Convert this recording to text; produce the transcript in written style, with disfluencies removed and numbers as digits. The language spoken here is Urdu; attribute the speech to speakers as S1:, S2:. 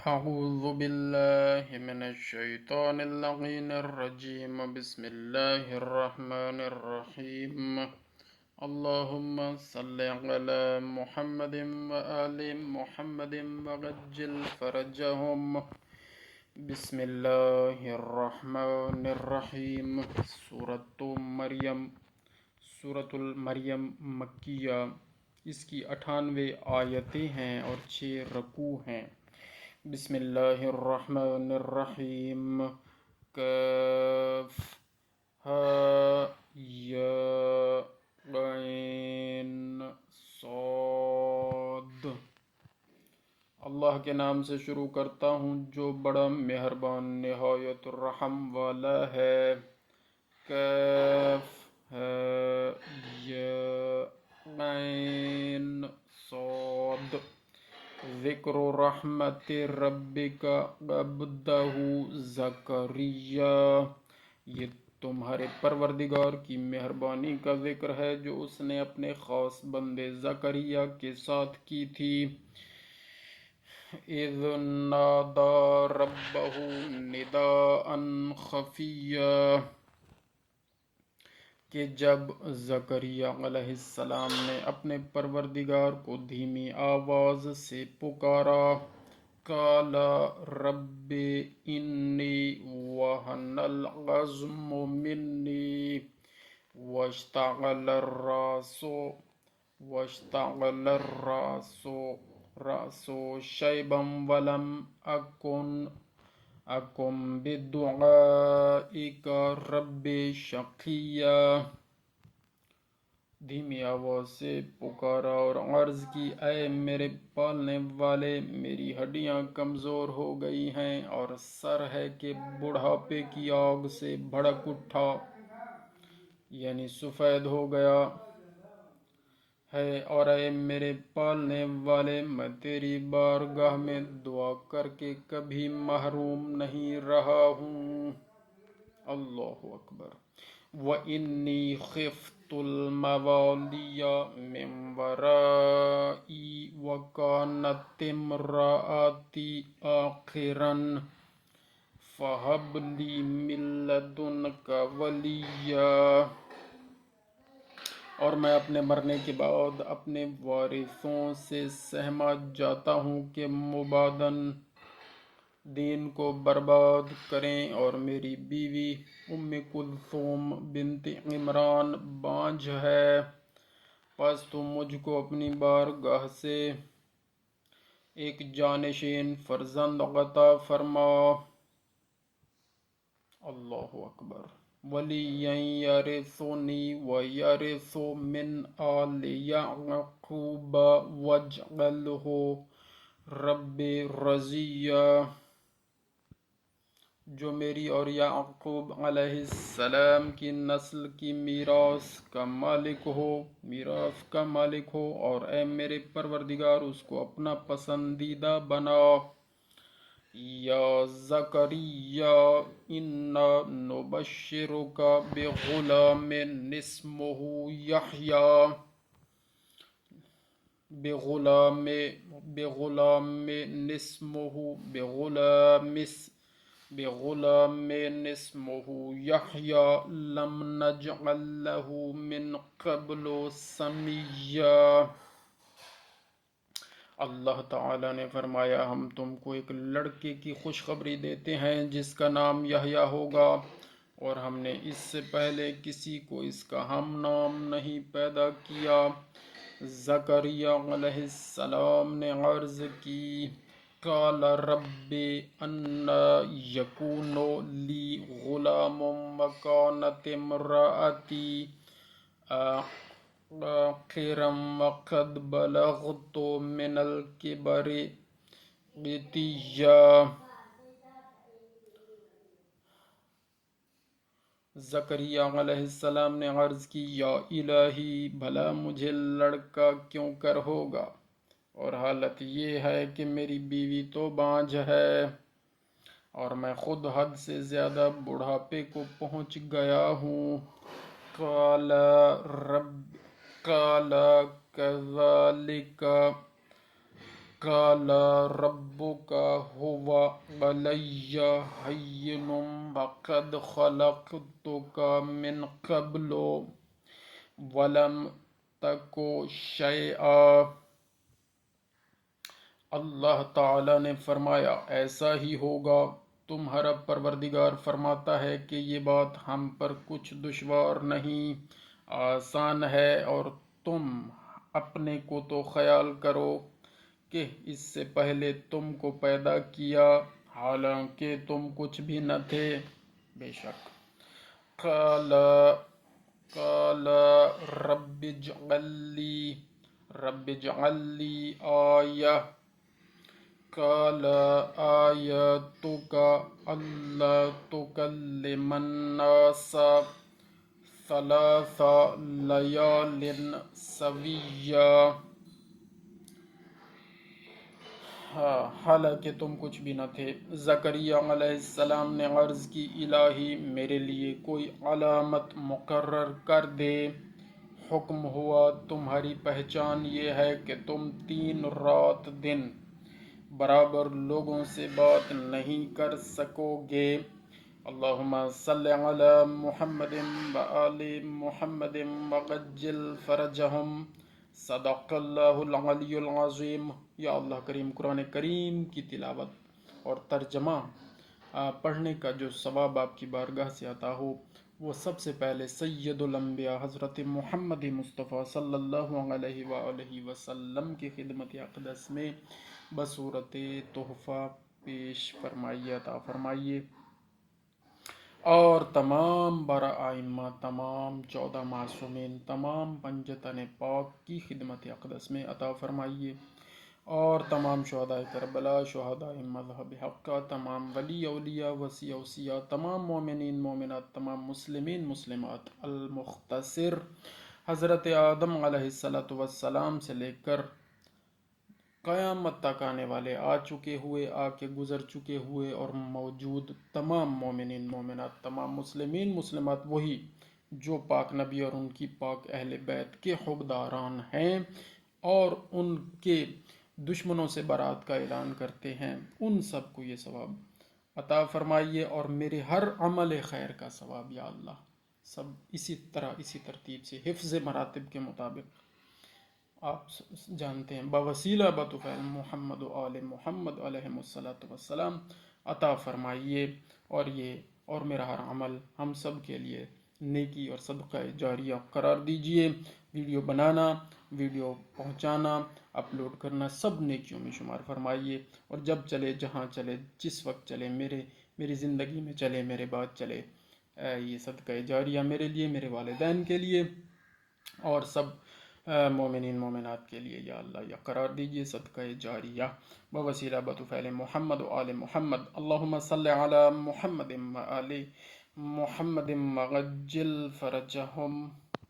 S1: أعوذ بالله من الشيطان اللعين الرجيم بسم الله الرحمن الرحيم اللهم صل على محمد وآل محمد وعجل فرجهم بسم الله الرحمن الرحيم سورة المریم مکیہ، اس کی 98 آیتیں ہیں اور 6 رکوع ہیں۔ بسم اللہ الرحمن الرحیم۔ کاف ہا یا عین صاد۔ اللہ کے نام سے شروع کرتا ہوں جو بڑا مہربان نہایت رحم والا ہے۔ کاف ہا یا عین صاد۔ ذکر رحمت ربک عبدہ زکریا، یہ تمہارے پروردگار کی مہربانی کا ذکر ہے جو اس نے اپنے خاص بندے زکریا کے ساتھ کی تھی۔ اذ نادى ربه نداء خفیا، کہ جب زکریا علیہ السلام نے اپنے پروردگار کو دھیمی آواز سے پکارا۔ قال رب انی وہن العظم منی واشتعل الرأس شیبا ولم اکن بدعائک رب شقیا۔ دھیمی آواز سے پکارا اور عرض کی، اے میرے پالنے والے، میری ہڈیاں کمزور ہو گئی ہیں اور سر ہے کہ بڑھاپے کی آگ سے بھڑک اٹھا، یعنی سفید ہو گیا ہے، اور اے میرے پالنے والے، میں تیری بارگاہ میں دعا کر کے کبھی محروم نہیں رہا ہوں۔ اللہ اکبر۔ وَإِنِّي خِفْتُ الْمَوَالِيَ مِنْ وَرَائِي وَكَانَتِ امْرَأَتِي عَاقِرًا فَهَبْ لِي مِنْ لَدُنْكَ وَلِيًّا۔ اور میں اپنے مرنے کے بعد اپنے وارثوں سے سہما جاتا ہوں کہ مباداً دین کو برباد کریں، اور میری بیوی ام کلثوم بنت عمران بانجھ ہے، پس تم مجھ کو اپنی بارگاہ سے ایک جانشین فرزند عطا فرما۔ اللہ اکبر۔ وَلِيًّا يَرِثُنِي وَيَرِثُ مِنْ آلِ يَعْقُوبَ وَاجْعَلْهُ رَبِّ رَضِيًّا، جو میری اور یعقوب علیہ السلام کی نسل کی میراث کا مالک ہو، اور اے میرے پروردگار اس کو اپنا پسندیدہ بنا۔ یا زکریا انا نبشرک بغلام اسمہ یحییٰ لم نجعل لہ من قبل سمیا۔ اللہ تعالیٰ نے فرمایا، ہم تم کو ایک لڑکے کی خوشخبری دیتے ہیں جس کا نام یحییٰ ہوگا، اور ہم نے اس سے پہلے کسی کو اس کا ہم نام نہیں پیدا کیا۔ زکریا علیہ السلام نے عرض کی، قال رب انا یکون لی غلام وکانت امرأتی عاقرا وقد بلغت من الکبر عتیا۔ زکریا علیہ السلام نے عرض کی، یا الہی، بھلا مجھے لڑکا کیوں کر ہوگا، اور حالت یہ ہے کہ میری بیوی تو بانجھ ہے اور میں خود حد سے زیادہ بڑھاپے کو پہنچ گیا ہوں۔ قال كذلك قال ربك هو علی ہین وقد خلقتک من قبل ولم تک شیئا۔ اللہ تعالیٰ نے فرمایا ایسا ہی ہوگا، تمہارا پروردگار فرماتا ہے کہ یہ بات ہم پر کچھ دشوار نہیں، آسان ہے، اور تم اپنے کو تو خیال کرو کہ اس سے پہلے تم کو پیدا کیا حالانکہ تم کچھ بھی نہ تھے۔ بے شک قال قال رب اجعل لی آیہ قال آیتک الا تکلم الناس ثلاث لیال سویا۔ حالانکہ تم کچھ بھی نہ تھے۔ زکریا علیہ السلام نے عرض کی الہی میرے لیے کوئی علامت مقرر کر دے۔ حکم ہوا تمہاری پہچان یہ ہے کہ تم 3 رات دن برابر لوگوں سے بات نہیں کر سکو گے۔ اللہم صلی علی محمد وآل محمد وعجل فرجہم، صدق اللہ العلی العظیم۔ یا اللہ کریم قرآن کریم کی تلاوت اور ترجمہ پڑھنے کا جو ثواب آپ کی بارگاہ سے عطا ہو، وہ سب سے پہلے سید الانبیاء حضرت محمد مصطفیٰ صلی اللہ علیہ وآلہ وسلم کی خدمت اقدس میں بصورت تحفہ پیش فرمائیے، عطا فرمائیے، اور تمام 12 ائمہ، تمام 14 معصومین، تمام پنجتن پاک کی خدمت اقدس میں عطا فرمائیے، اور تمام شہداء کربلا، شہداء مذہب حق، تمام ولی اولیاء، وصی اوصیاء، تمام مومنین مومنات، تمام مسلمین مسلمات، المختصر حضرت آدم علیہ السلام سے لے کر قیامت تک آنے والے، آ چکے ہوئے، آ کے گزر چکے ہوئے اور موجود تمام مومنین مومنات، تمام مسلمین مسلمات، وہی جو پاک نبی اور ان کی پاک اہل بیت کے حقداران ہیں اور ان کے دشمنوں سے برات کا اعلان کرتے ہیں، ان سب کو یہ ثواب عطا فرمائیے، اور میرے ہر عمل خیر کا ثواب یا اللہ سب اسی طرح اسی ترتیب سے حفظ مراتب کے مطابق آپ جانتے ہیں بوسیلہ بطفیل محمد و آل محمد علیہ السلام عطا فرمائیے، اور میرا ہر عمل ہم سب کے لیے نیکی اور صدقہ جاریہ قرار دیجئے۔ ویڈیو بنانا، ویڈیو پہنچانا، اپلوڈ کرنا سب نیکیوں میں شمار فرمائیے، اور جب چلے، جہاں چلے، جس وقت چلے، میری زندگی میں چلے، میرے بعد چلے، یہ صدقہ جاریہ میرے لیے، میرے والدین کے لیے اور سب مومنین مومنات کے لیے یا اللہ یا قرار دیجئے صدقہ جاریہ بوسیلہ بطفیل محمد و آل محمد۔ اللہم صلی علی محمد و آل محمد وعجل فرجہم۔